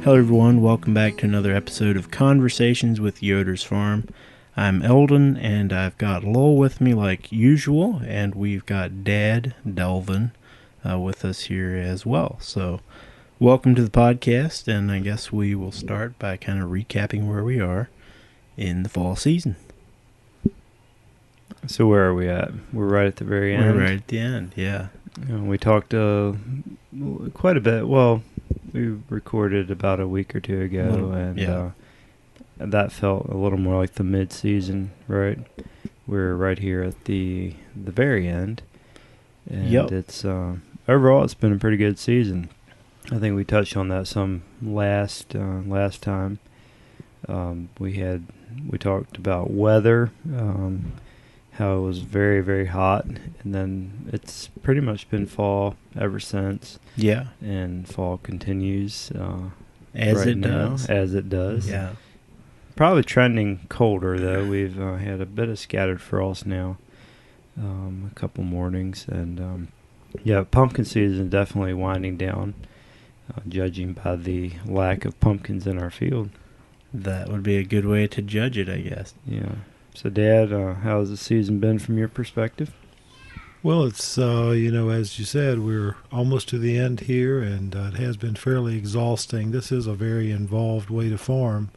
Hello everyone, welcome back to another episode of Conversations with Yoders Farm. I'm Eldon and I've got Lowell with me like usual, and we've got Dad, Delvin, with us here as well. So welcome to the podcast, and I guess we will start by kind of recapping where we are in the fall season. So where are we at? We're right at the very end. We're right at the end, yeah. We talked quite a bit. Well, we recorded about a week or two ago, and that felt a little more like the mid-season, right? We're right here at the very end, and it's overall it's been a pretty good season. I think we touched on that some last time. We talked about weather. How it was very, very hot, and then it's pretty much been fall ever since. Yeah. And fall continues as it does. As it does. Yeah. Probably trending colder, though. We've had a bit of scattered frost now, a couple mornings. And, pumpkin season definitely winding down, judging by the lack of pumpkins in our field. That would be a good way to judge it, I guess. Yeah. So, Dad, how has the season been from your perspective? Well, it's, as you said, we're almost to the end here, and it has been fairly exhausting. This is a very involved way to farm.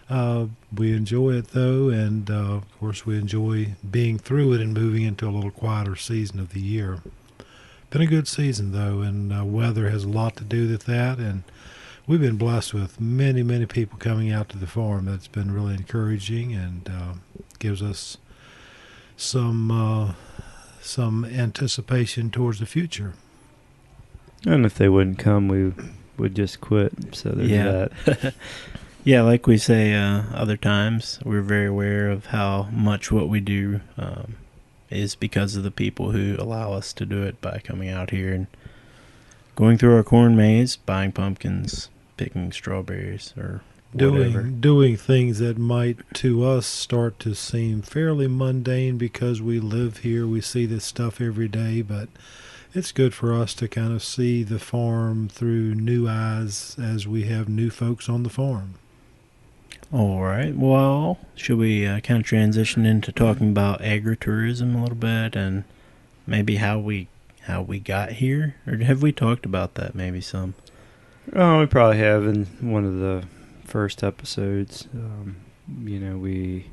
We enjoy it, though, and, of course, we enjoy being through it and moving into a little quieter season of the year. Been a good season, though, and weather has a lot to do with that, and we've been blessed with many, many people coming out to the farm. That's been really encouraging and gives us some anticipation towards the future. And if they wouldn't come, we would just quit. So there's that. Yeah, like we say other times, we're very aware of how much what we do is because of the people who allow us to do it by coming out here and going through our corn maze, buying pumpkins, picking strawberries, or whatever. Doing things that might to us start to seem fairly mundane because we live here, we see this stuff every day, but it's good for us to kind of see the farm through new eyes as we have new folks on the farm. All right, well, should we kind of transition into talking about agritourism a little bit and maybe how we got here? Or have we talked about that maybe some? Oh, we probably have in one of the first episodes. I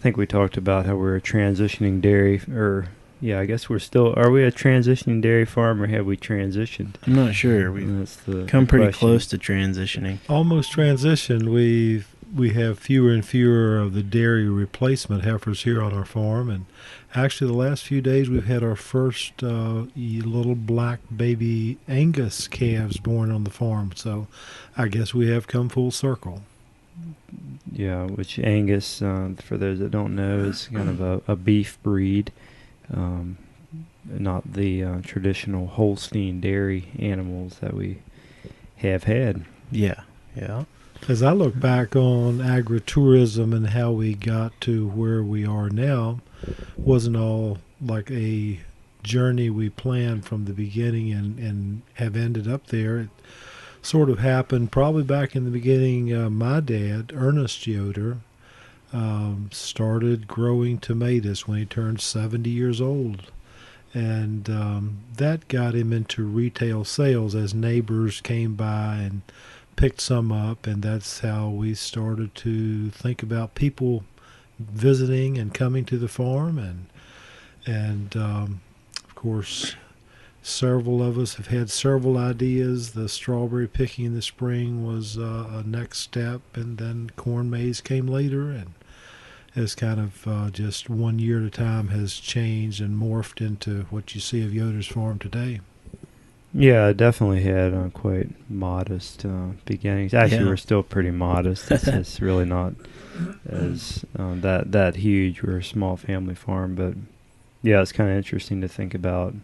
think we talked about how we're a transitioning dairy, I guess are we a transitioning dairy farm, or have we transitioned? I'm not sure. We've come pretty close to transitioning. Almost transitioned. We have fewer and fewer of the dairy replacement heifers here on our farm, and actually the last few days we've had our first little black baby Angus calves born on the farm, so I guess we have come full circle. Yeah, which Angus, for those that don't know, is kind of a beef breed, not the traditional Holstein dairy animals that we have had. Yeah. As I look back on agritourism and how we got to where we are now, wasn't all like a journey we planned from the beginning and have ended up there. It sort of happened probably back in the beginning. My dad, Ernest Yoder, started growing tomatoes when he turned 70 years old. And that got him into retail sales as neighbors came by and picked some up, and that's how we started to think about people visiting and coming to the farm, and of course several of us have had several ideas. The strawberry picking in the spring was a next step, and then corn maze came later, and as kind of just 1 year at a time has changed and morphed into what you see of Yoders Farm today. Yeah, I definitely had quite modest beginnings. Actually, we're still pretty modest. It's really not as that huge. We're a small family farm, but yeah, it's kind of interesting to think about,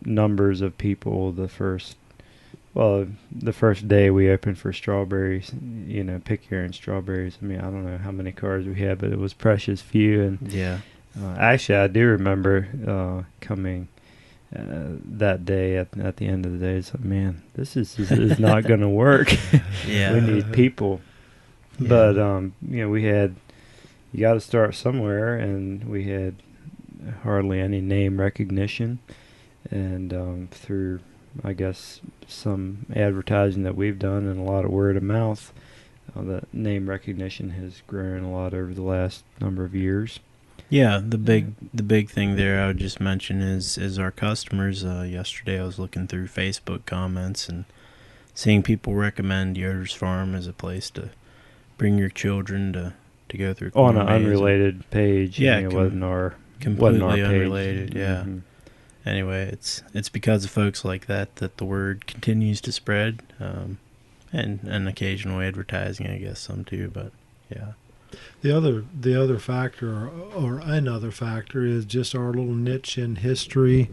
numbers of people. The first day we opened for strawberries, pick your own strawberries. I mean, I don't know how many cars we had, but it was precious few. And yeah, actually, I do remember coming that day at the end of the day, it's like, man, this is not going to work. Yeah. We need people. Yeah. But you got to start somewhere, and we had hardly any name recognition, and through, I guess, some advertising that we've done and a lot of word of mouth, the name recognition has grown a lot over the last number of years. Yeah, the big thing there I would just mention is our customers. Yesterday I was looking through Facebook comments and seeing people recommend Yoders Farm as a place to bring your children to go through on corn an maze. unrelated page. Yeah, it wasn't our completely page. unrelated. Yeah. Mm-hmm. Anyway, it's because of folks like that the word continues to spread, and occasional advertising, I guess, some too. But yeah. The other factor, or another factor, is just our little niche in history.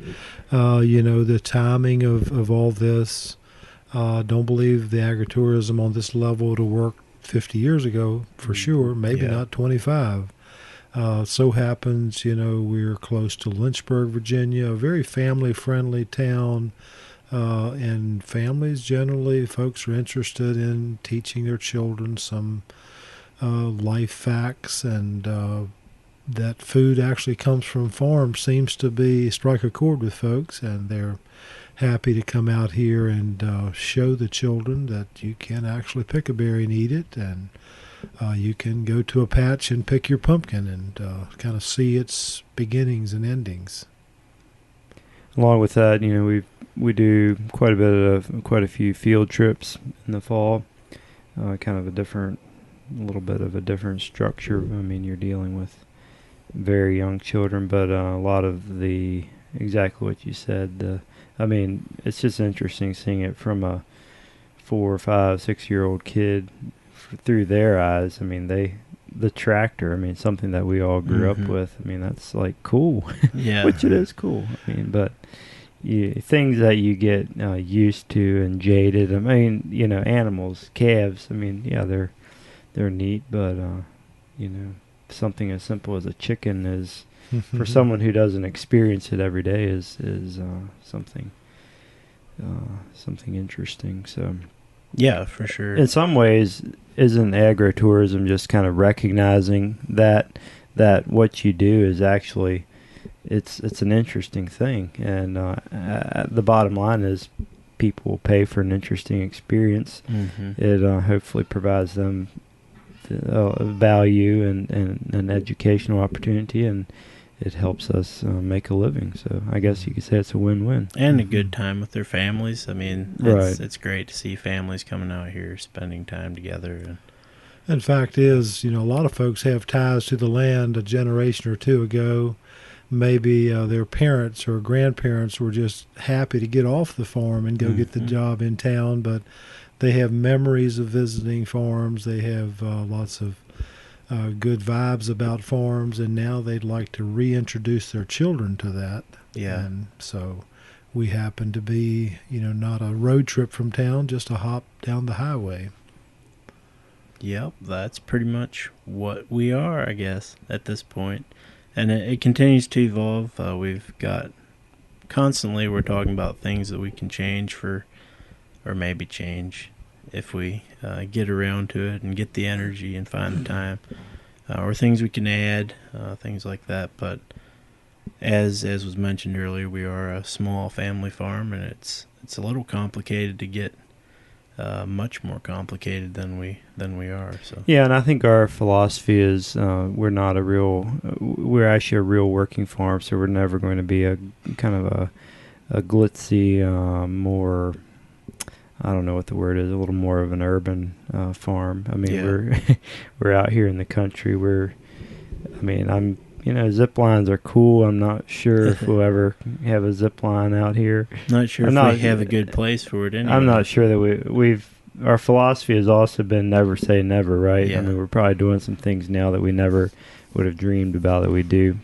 The timing of all this. Don't believe the agritourism on this level would have worked 50 years ago, for sure. Maybe not 25. So happens, we're close to Lynchburg, Virginia, a very family-friendly town. And families, generally, folks are interested in teaching their children some life facts, and that food actually comes from farms seems to strike a chord with folks, and they're happy to come out here and show the children that you can actually pick a berry and eat it, and you can go to a patch and pick your pumpkin and kind of see its beginnings and endings. Along with that, we do quite a few field trips in the fall, kind of a little bit of a different structure. I mean, you're dealing with very young children, but a lot of exactly what you said. It's just interesting seeing it from a 4, 5, 6-year-old kid through their eyes. I mean, the tractor, something that we all grew up with. That's like cool. Yeah. Which it is cool. But things that you get used to and jaded. Animals, calves. They're neat, but something as simple as a chicken is, for someone who doesn't experience it every day, is something interesting. So yeah, for sure. In some ways, isn't agritourism just kind of recognizing that what you do is actually it's an interesting thing, and the bottom line is people will pay for an interesting experience. It hopefully provides them value and an educational opportunity, and it helps us make a living. So I guess you could say it's a win-win. And a good time with their families. Right. It's great to see families coming out here, spending time together. And fact is, a lot of folks have ties to the land a generation or two ago. Maybe their parents or grandparents were just happy to get off the farm and go get the job in town, but they have memories of visiting farms. They have lots of good vibes about farms, and now they'd like to reintroduce their children to that. Yeah. And so we happen to be, not a road trip from town, just a hop down the highway. Yep, that's pretty much what we are, I guess, at this point. And it continues to evolve. We've got constantly we're talking about things that we can change or maybe change if we get around to it and get the energy and find the time, or things we can add, things like that. But as was mentioned earlier, we are a small family farm, and it's a little complicated to get, much more complicated than we are. So yeah, and I think our philosophy is we're actually a real working farm, so we're never going to be a kind of a glitzy, more, I don't know what the word is, a little more of an urban farm. We're out here in the country. Zip lines are cool. I'm not sure if we'll ever have a zip line out here. Not sure we have a good place for it anyway. I'm not sure that our philosophy has also been never say never, right? Yeah. We're probably doing some things now that we never would have dreamed about that we do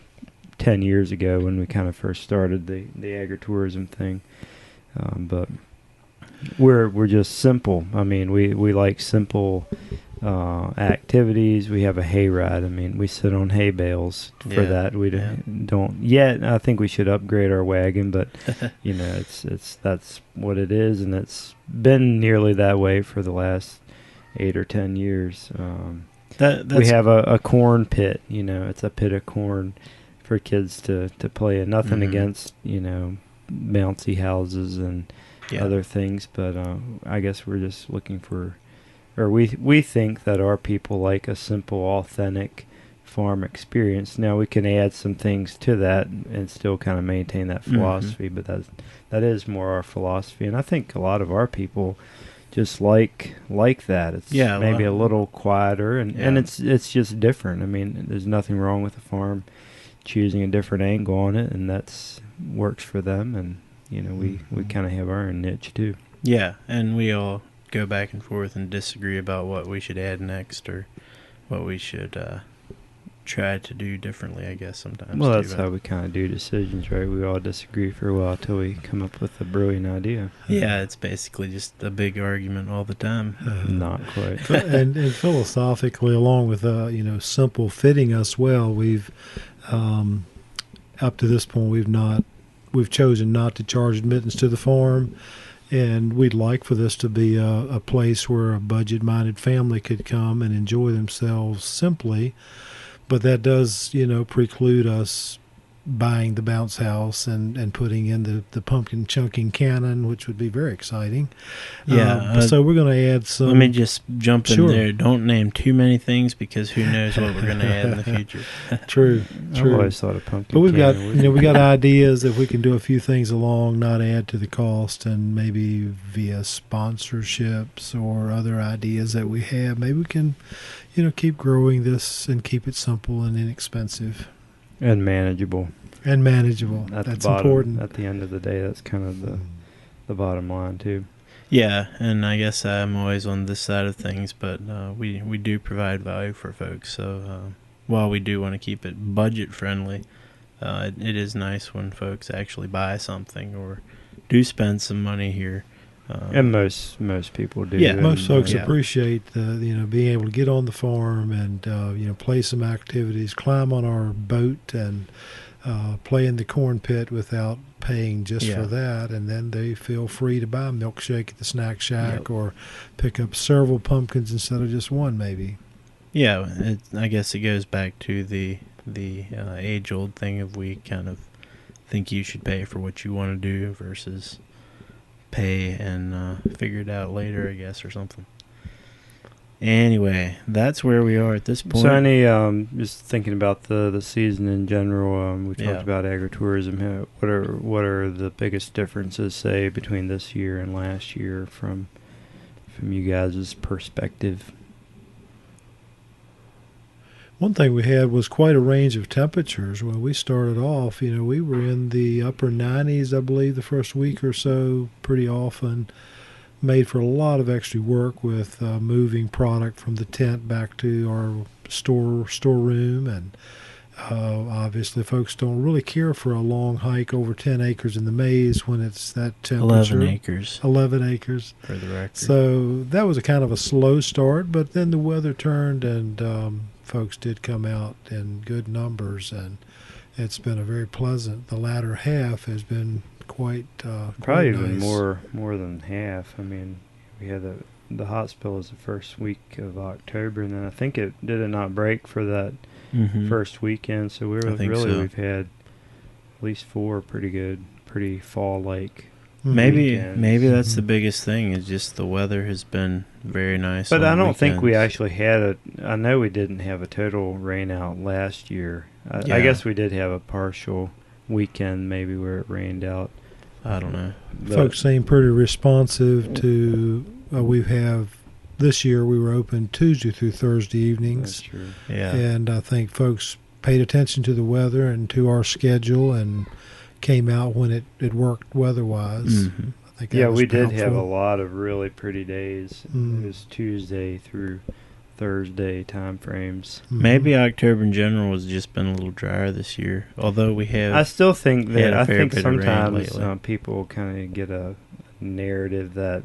10 years ago when we kind of first started the agritourism thing. But we're just simple. We like simple activities. We have a hayride. I mean, we sit on hay bales for that. We don't yet. I think we should upgrade our wagon, but it's that's what it is, and it's been nearly that way for the last 8 or 10 years. We have a corn pit. It's a pit of corn for kids to play in. Nothing against bouncy houses and other things, but I guess we're just looking for. Or we think that our people like a simple, authentic farm experience. Now we can add some things to that and still kind of maintain that philosophy, but that is more our philosophy. And I think a lot of our people just like that. It's maybe a little quieter, and it's just different. I mean, there's nothing wrong with the farm choosing a different angle on it, and that's works for them. And we kind of have our own niche too. Yeah, and we all go back and forth and disagree about what we should add next or what we should try to do differently, I guess, sometimes. Well, that's how we kind of do decisions, right? We all disagree for a while till we come up with a brilliant idea. Yeah, it's basically just a big argument all the time. Not quite. and philosophically, along with simple fitting us well, we've up to this point we've chosen not to charge admittance to the farm. And we'd like for this to be a place where a budget-minded family could come and enjoy themselves simply. But that does, preclude us buying the bounce house and putting in the pumpkin chunking cannon, which would be very exciting. So we're going to add some. Let me just jump in there. Don't name too many things because who knows what we're going to add in the future. True. I've always thought of pumpkin. But we've got, we got ideas that we can do a few things along, not add to the cost, and maybe via sponsorships or other ideas that we have. Maybe we can, keep growing this and keep it simple and inexpensive. And manageable. That's important. At the end of the day, that's kind of the bottom line, too. Yeah, and I guess I'm always on this side of things, but we do provide value for folks. So while we do want to keep it budget-friendly, it is nice when folks actually buy something or do spend some money here. And most people do. Yeah, most folks appreciate being able to get on the farm and play some activities, climb on our boat, and play in the corn pit without paying just for that. And then they feel free to buy a milkshake at the snack shack or pick up several pumpkins instead of just one, maybe. Yeah, I guess it goes back to the age-old thing of we kind of think you should pay for what you want to do versus pay and figure it out later, I guess, or something. Anyway, that's where we are at this point. So, just thinking about the season in general, we talked about agritourism. What are the biggest differences, say, between this year and last year from you guys' perspective? One thing we had was quite a range of temperatures. When we started off, we were in the upper 90s, I believe, the first week or so, pretty often. Made for a lot of extra work with moving product from the tent back to our storeroom. And obviously folks don't really care for a long hike over 10 acres in the maize when it's that temperature. 11 acres. 11 acres. For the record. So that was a kind of a slow start, but then the weather turned and folks did come out in good numbers, and it's been a very pleasant. The latter half has been quite probably even nice. more than half. I mean, we had the hot spell was the first week of October, and then I think it not break for that first weekend. So we've had at least 4 pretty fall-like. Maybe that's the biggest thing is just the weather has been very nice. But I don't think we actually had I know we didn't have a total rain out last year. I guess we did have a partial weekend maybe where it rained out. I don't know. Folks seem pretty responsive to. This year we were open Tuesday through Thursday evenings. That's true. Yeah, and I think folks paid attention to the weather and to our schedule and came out when it worked weather-wise. Mm-hmm. I think that was we did helpful. have a lot of really pretty days. It was Tuesday through Thursday time frames. Maybe October in general has just been a little drier this year. Although we have, I still think that sometimes people kind of get a narrative that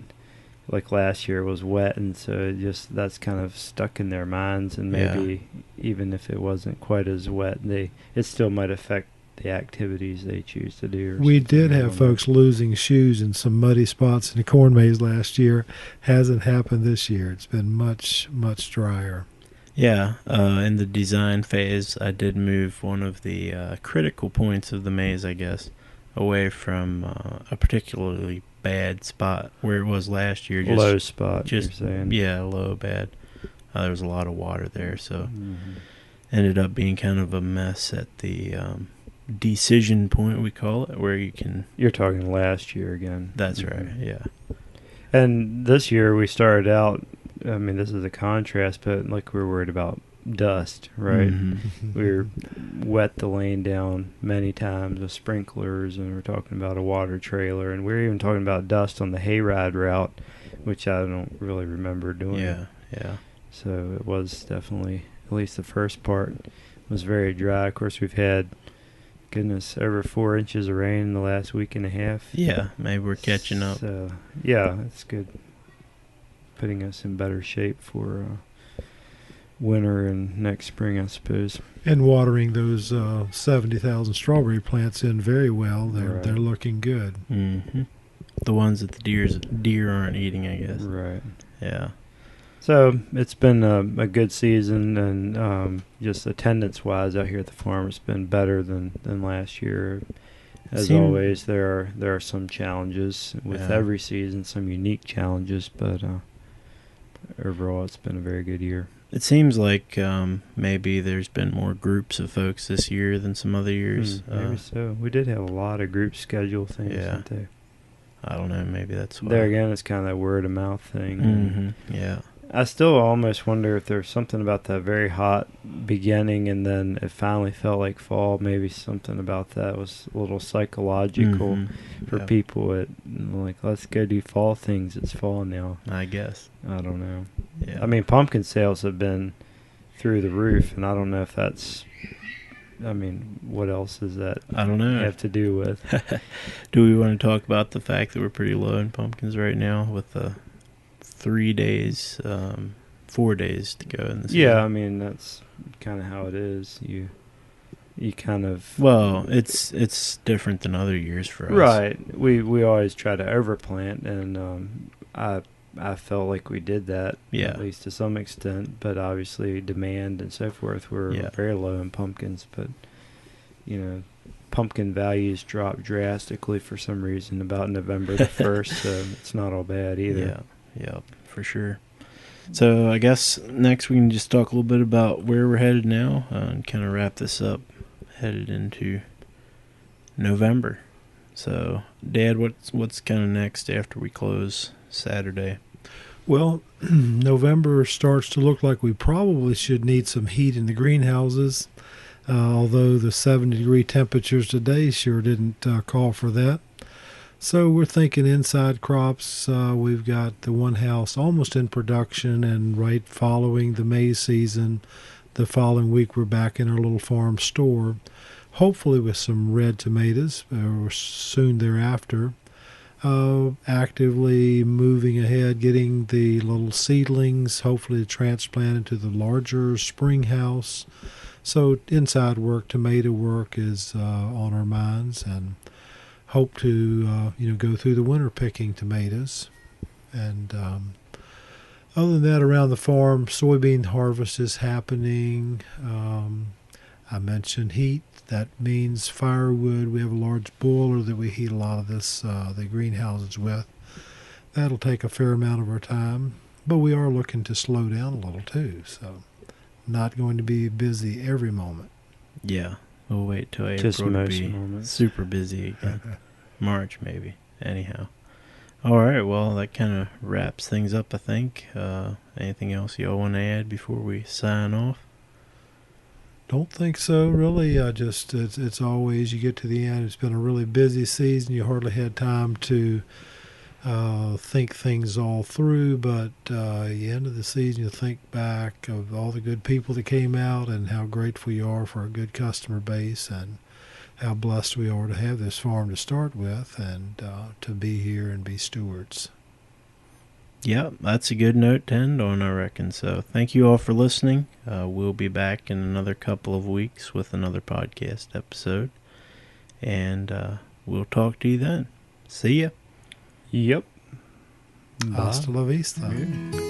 like last year was wet, and so that's kind of stuck in their minds, and maybe even if it wasn't quite as wet, it still might affect the activities they choose to do. We did have folks losing shoes in some muddy spots in the corn maze last year. Hasn't happened this year. It's been much, much drier. Yeah, in the design phase, I did move one of the critical points of the maze, I guess, away from a particularly bad spot where it was last year. Low spot, you're saying? Yeah, low, bad. There was a lot of water there, so ended up being kind of a mess at the decision point, we call it, where you can... You're talking last year again. That's right, yeah. And this year we started out, I mean, this is a contrast, but like we're worried about dust, right? Mm-hmm. We wet the lane down many times with sprinklers, and we're talking about a water trailer, and we're even talking about dust on the hayride route, which I don't really remember doing. Yeah. So it was definitely, at least the first part was very dry. Of course, we've had, goodness, over 4 inches of rain in the last week and a half. Yeah, maybe we're catching up. So, yeah, it's good. Putting us in better shape for winter and next spring, I suppose. And watering those 70,000 strawberry plants in very well. They're looking good. Mm-hmm. The ones that the deer aren't eating, I guess. Right. Yeah. So it's been a good season, and just attendance-wise out here at the farm, it's been better than last year. As always, there are some challenges with every season, some unique challenges, but overall, it's been a very good year. It seems like maybe there's been more groups of folks this year than some other years. Maybe so. We did have a lot of group schedule things, didn't they? I don't know. Maybe that's why. There again, it's kind of that word of mouth thing. Mm-hmm. Yeah. I still almost wonder if there's something about that very hot beginning, and then it finally felt like fall. Maybe something about that was a little psychological for people. Like, let's go do fall things. It's fall now. I guess. I don't know. Yeah. I mean, pumpkin sales have been through the roof, and I don't know if that's... I mean, what else does that have to do with? Do we want to talk about the fact that we're pretty low in pumpkins right now with the 4 days to go in the season? Yeah, I mean, that's kind of how it is. You kind of... Well, it's different than other years for us. Right. We always try to overplant, and I felt like we did that, at least to some extent, but obviously demand and so forth were very low in pumpkins, but, pumpkin values dropped drastically for some reason about November the 1st, so it's not all bad either. Yeah, for sure. So I guess next we can just talk a little bit about where we're headed now and kind of wrap this up, headed into November. So, Dad, what's kind of next after we close Saturday? Well, November starts to look like we probably should need some heat in the greenhouses, although the 70-degree temperatures today sure didn't call for that. So we're thinking inside crops. We've got the one house almost in production, and right following the maize season, the following week we're back in our little farm store, hopefully with some red tomatoes or soon thereafter. Actively moving ahead, getting the little seedlings, hopefully transplanted to the larger spring house. So inside work, tomato work is on our minds, and hope to go through the winter picking tomatoes. And other than that, around the farm, soybean harvest is happening. I mentioned heat. That means firewood. We have a large boiler that we heat a lot of the greenhouses with. That'll take a fair amount of our time, but we are looking to slow down a little too, so not going to be busy every moment. Yeah, we'll wait till April to be super busy again. March maybe, anyhow. All right, well, that kind of wraps things up, I think. Anything else y'all want to add before we sign off? Don't think so, really. It's always, you get to the end, it's been a really busy season. You hardly had time to think things all through, but the end of the season, you think back of all the good people that came out and how grateful you are for a good customer base and how blessed we are to have this farm to start with and to be here and be stewards. Yep, that's a good note to end on, I reckon. So thank you all for listening. We'll be back in another couple of weeks with another podcast episode. And we'll talk to you then. See ya. Yep. Hasta la vista. Yeah.